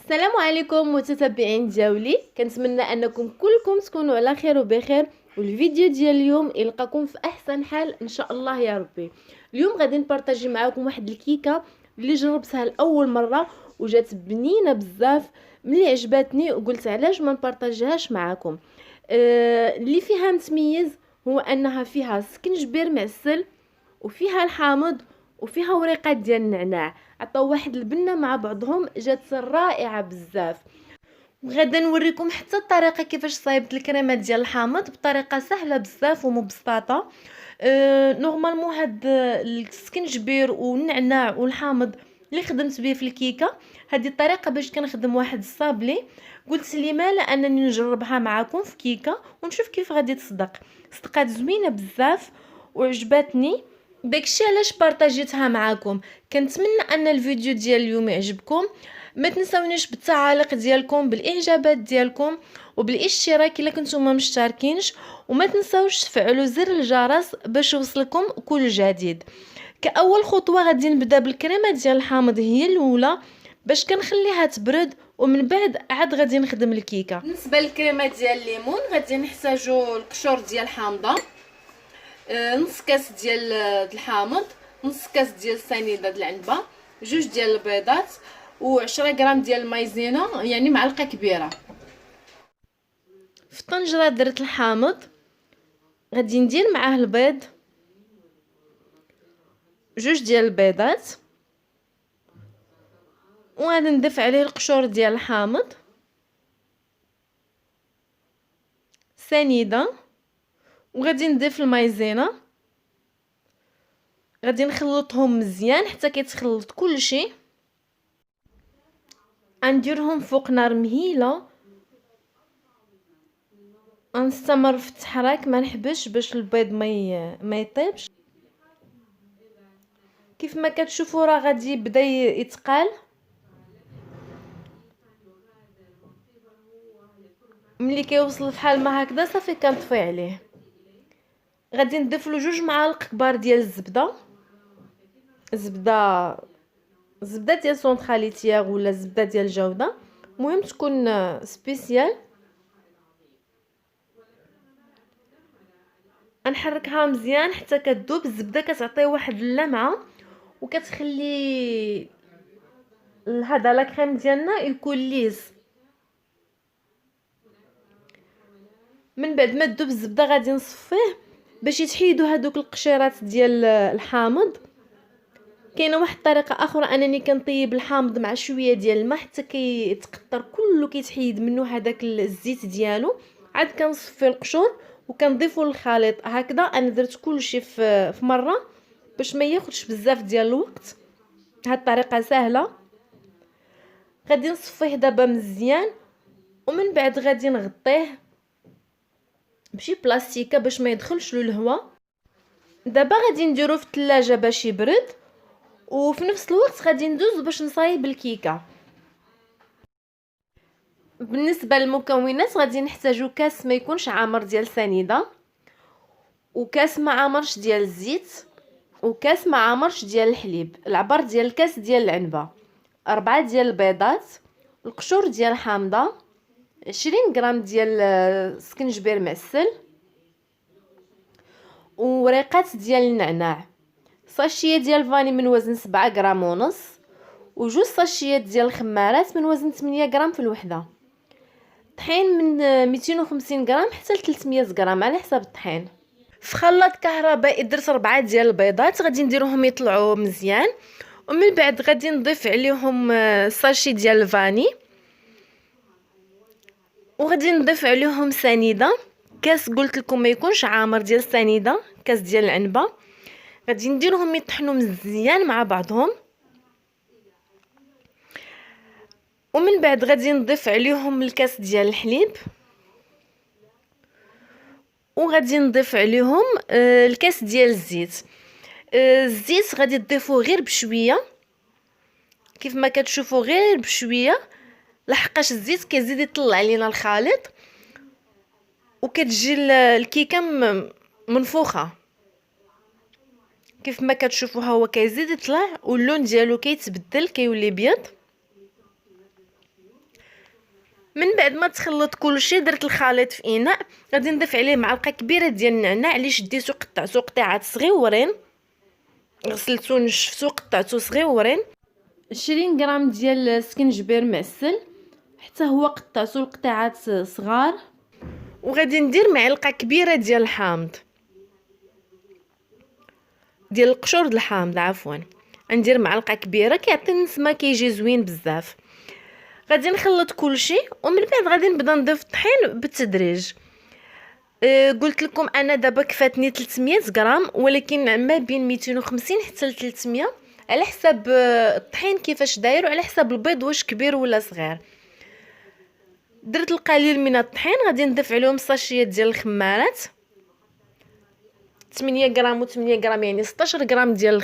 السلام عليكم متتبعين ديالي، كنتمنى انكم كلكم تكونوا على خير وبخير. والفيديو ديال اليوم يلقاكم في احسن حال ان شاء الله يا ربي. اليوم غادي نبارطاجي معكم واحد الكيكه اللي جربتها لاول مره وجات بنينه بزاف. ملي عجبتني وقلت علاش ما نبارطاجيهاش معكم. اللي فيها متميز هو انها فيها سكنجبير معسل وفيها الحامض وفيها وريقات ديال النعناع، عطاو واحد البنه مع بعضهم جات رائعه بزاف. وغادا نوريكم حتى الطريقه كيفاش صايبت الكريمه ديال الحامض بطريقه سهله بزاف ومبسطه. نورمالمون هاد السكنجبير والنعناع والحامض اللي خدمت به في الكيكه، هذه الطريقه باش كنخدم واحد الصابلي. قلت لي لا انني نجربها معكم في كيكه ونشوف كيف غادي صدقات زوينه بزاف وعجبتني. داكشي علاش بارطاجيتها معكم. كنتمنى ان الفيديو ديال اليوم يعجبكم. ما تنسونيش بالتعاليق ديالكم، بالاعجابات ديالكم، وبالاشتراك الا كنتم مشتركينش، وما تنساوش تفعلوا زر الجرس باش يوصلكم كل جديد. كاول خطوه غادي نبدا بالكريمه ديال الحامض، هي الاولى باش كنخليها تبرد ومن بعد عاد غادي نخدم الكيكه. بالنسبه للكريمه ديال الليمون غادي نحتاجوا القشور ديال الحامضه، نص كاس ديال الحامض، نص كاس ديال السنيده د العنبه، جوج ديال البيضات، و10 غرام ديال المايزينا، يعني معلقه كبيره. في طنجره درت الحامض، غادي ندير معاه البيض، جوج ديال البيضات، وغادي نضيف عليه القشور ديال الحامض، سنيده، وغادي نضيف المايزينا. غادي نخلطهم مزيان حتى كيتخلط كلشي. غنديرهم فوق نار مهيله، غنستمر في التحراك ما نحبسش باش البيض ما يطيبش. كيف ما كتشوفوا راه غادي يبدا يتقال. ملي كيوصل فحال ما هكذا صافي كنطفي عليه. غادي نضيف له 2 معالق كبار ديال الزبده ديال سونطراليتيير ولا الزبده ديال الجوده، المهم تكون سبيسيال. نحركها مزيان حتى كتذوب الزبده، كتعطي واحد اللمعه وكتخلي هذا لا كريم ديالنا يكون ليس. من بعد ما تذوب الزبده غادي نصفيه باش يتحيدوا هذوك القشيرات ديال الحامض. كاينه واحد الطريقه اخرى انني كنطيب الحامض مع شويه ديال الماء حتى كيتقطر كله، كيتحيد منه هذاك الزيت ديالو، عاد كنصفي القشور وكنضيفوا للخليط. هكذا انا درت كلشي في مره باش ما ياخذش بزاف ديال الوقت. هاد الطريقه سهله. غادي نصفيه دابا مزيان ومن بعد غادي نغطيه بشي بلاستيكه باش ما يدخلش له الهواء. دابا غادي نديرو في الثلاجه باش يبرد، وفي نفس الوقت غادي ندوز باش نصايب الكيكه. بالنسبه للمكونات غادي نحتاجو كاس ما يكونش عامر ديال سنيده، وكاس ما عامرش ديال الزيت، وكاس ما عامرش ديال الحليب، العبر ديال الكاس ديال العنبه، 4 ديال البيضات، القشور ديال الحامضه، 20 غرام ديال سكنجبير معسل، وريقات ديال النعناع، ساشيه ديال الفاني من وزن 7 غرام ونص، وجوج ساشيات ديال الخمارات من وزن 8 غرام في الوحده، طحين من 250 غرام حتى ل 300 غرام على حسب الطحين. في خلاط كهربائي درت 4 ديال البيضات، غادي نديروهم يطلعوا مزيان، ومن بعد غادي نضيف عليهم ساشي ديال الفاني، وغادي نضيف عليهم سنيده، كاس قلت لكم ما يكونش عامر ديال السنيده، كاس ديال العنبه. غادي نديرهم يطحنوا مزيان مع بعضهم، ومن بعد غادي نضيف عليهم الكاس ديال الحليب، وغادي نضيف عليهم الكاس ديال الزيت. الزيت غادي تضيفوه غير بشويه، كيف ما كتشوفوا غير بشويه، لحقاش الزيت كيزيد يطلع لينا الخليط وكتجي الكيكه منفوخه. كيف ما كتشوفوا ها هو كيزيد يطلع واللون ديالو كيتبدل كيولي بيض. من بعد ما تخلط كلشي درت الخليط في اناء. غادي نضيف عليه معلقه كبيره ديال النعناع اللي شديتو قطعتو قطعات صغيورين، غسلتو نشفتو قطعتو صغيورين. 20 غرام ديال السكنجبير معسل حتى هو قطعتو لقطعات صغار. وغادي ندير معلقه كبيره ديال الحامض، ديال القشور د الحامض عفوا. ندير معلقه كبيره كيعطي النسمه كيجي زوين بزاف. غادي نخلط كلشي ومن بعد غادي نبدا نضيف الطحين بالتدريج. قلت لكم انا دابا كفاتني 300 غرام، ولكن ما بين 250 حتى ل 300 على حساب الطحين كيفاش داير وعلى حساب البيض واش كبير ولا صغير. درت القليل من الطحين، غادي نضيف عليهم ساشيات ديال الخمارات 8 غرام و8 غرام، يعني 16 غرام ديال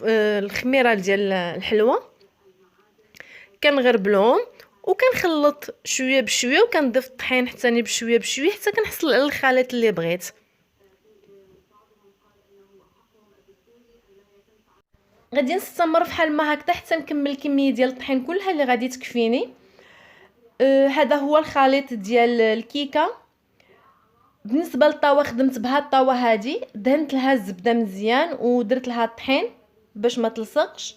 الخميره ديال الحلوه. كنغربلهم وكنخلط شويه بشويه وكنضيف الطحين حتى بشويه بشويه حتى كنحصل على الخليط اللي بغيت. غادي نستمر فحال ما هكذا حتى نكمل الكميه ديال الطحين كلها اللي غادي تكفيني. هذا هو الخليط ديال الكيكه. بالنسبه للطاوه خدمت بها الطاوه هذه، دهنت لها الزبده مزيان ودرت لها الطحين باش ما تلصقش.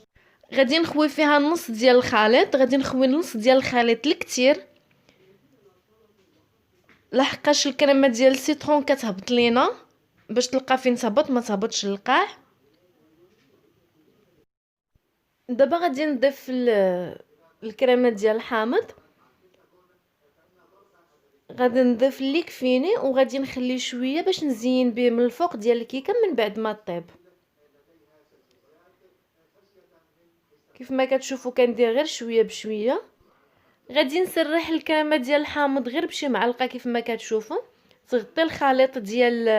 غادي نخوي فيها نص ديال الخليط، غادي نخوي نص ديال الخليط الكثير لحقاش الكريمه ديال السيترون كتهبط لينا باش تلقى فين تهبط ما تهبطش للقاع. دابا غادي نضيف الكريمه ديال الحامض، غادي نضيف اللي كفيني وغادي نخلي شويه باش نزين به من الفوق ديال الكيكه من بعد ما طيب. كيف ما كتشوفوا كندير غير شويه بشويه. غادي نسرح الكريمه ديال الحامض غير بشي معلقه كيف ما كتشوفوا، تغطي الخليط ديال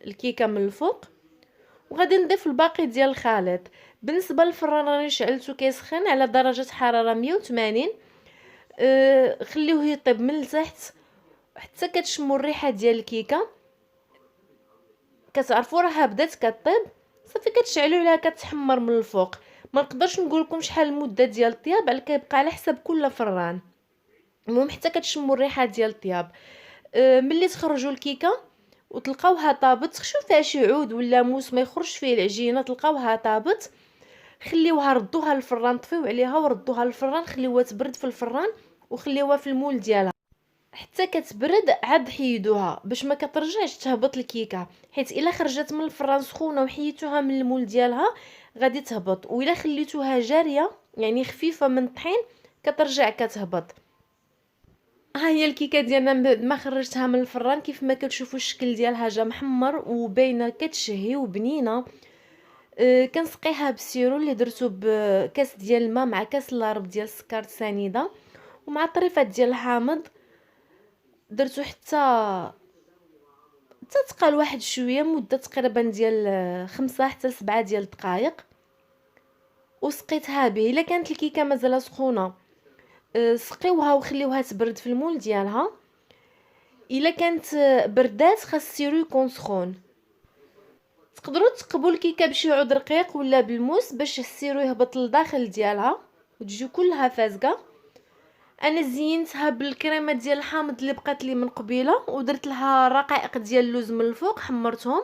الكيكه من الفوق. وغادي نضيف الباقي ديال الخليط. بالنسبه للفران راني شعلته كيسخن على درجه حراره 180. خليوه يطيب من التحت حتى كتشموا الريحه ديال الكيكه، كتعرفوا راها بدات كطيب صافي كتشعلوا عليها كتحمر من الفوق. ما نقدرش نقول لكم شحال المده ديال الطياب، على كيبقى على حسب كل فران. المهم حتى كتشموا الريحه ديال الطياب. ملي تخرجوا الكيكه وتلقاوها طابت، تخشوا فيها شي عود ولا موس ما يخرجش فيه العجينه، تلقاوها طابت خليوها ردوها للفران، طفيو عليها وردوها للفران، خليوها تبرد في الفران وخليوها في المول ديالها حتى كتبرد. عاد حيدوها باش ما كترجعش تهبط الكيكه، حيت الا خرجت من الفران سخونه وحيدتوها من المول ديالها غادي تهبط، والا خليتوها جاريه يعني خفيفه من الطحين كترجع كتهبط. ها هي الكيكه ديالنا ما خرجتها من الفران، كيف ما كتشوفوا الشكل ديالها جا محمر وباينه كتشهي وبنينه. كنسقيها بالسيرو اللي درتو بكاس ديال الماء مع كاس لارب ديال السكر سنيده ومع طريفات ديال الحامض. درتو حتى تقال واحد شويه مده تقريبا ديال 5 حتى 7 ديال الدقائق وسقيتها به. الا كانت الكيكه مازال سخونه سقيوها وخليوها تبرد في المول ديالها. الا كانت بردات خاص السيرو يكون سخون. تقدروا تقبوا الكيكه بشي عود رقيق ولا بالموس باش السيرو يهبط للداخل ديالها وتجي كلها فازقه. انا زينتها بالكريمه ديال الحامض اللي بقات لي من قبيله ودرت لها رقائق ديال اللوز من الفوق حمرتهم.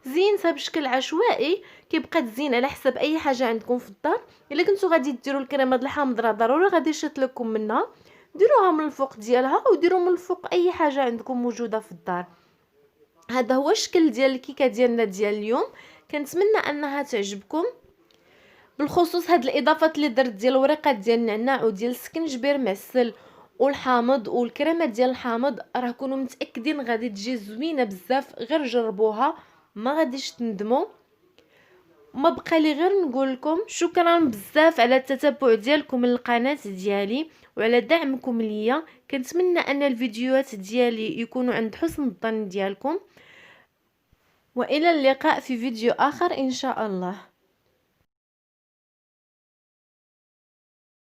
زينتها بشكل عشوائي كيبقى تزين على حسب اي حاجه عندكم في الدار. الا كنتو غادي ديروا الكريمه ديال الحامض راه ضروري غادي يشط لكم منها، ديروها من الفوق ديالها وديروا من الفوق اي حاجه عندكم موجوده في الدار. هذا هو الشكل ديال الكيكه ديالنا ديال اليوم، كنتمنى انها تعجبكم. بالخصوص هاد الاضافات اللي درت ديال الوريقات ديال النعناع وديال السكنجبير معسل والحامض والكريمه ديال الحامض، راه كونوا متاكدين غادي تجي زوينه بزاف. غير جربوها ما غاديش تندموا. ما بقى لي غير نقول لكم شكرا بزاف على التتبع ديالكم للقناه ديالي وعلى دعمكم ليا. كنتمنى ان الفيديوهات ديالي يكونوا عند حسن الظن ديالكم، والى اللقاء في فيديو اخر ان شاء الله.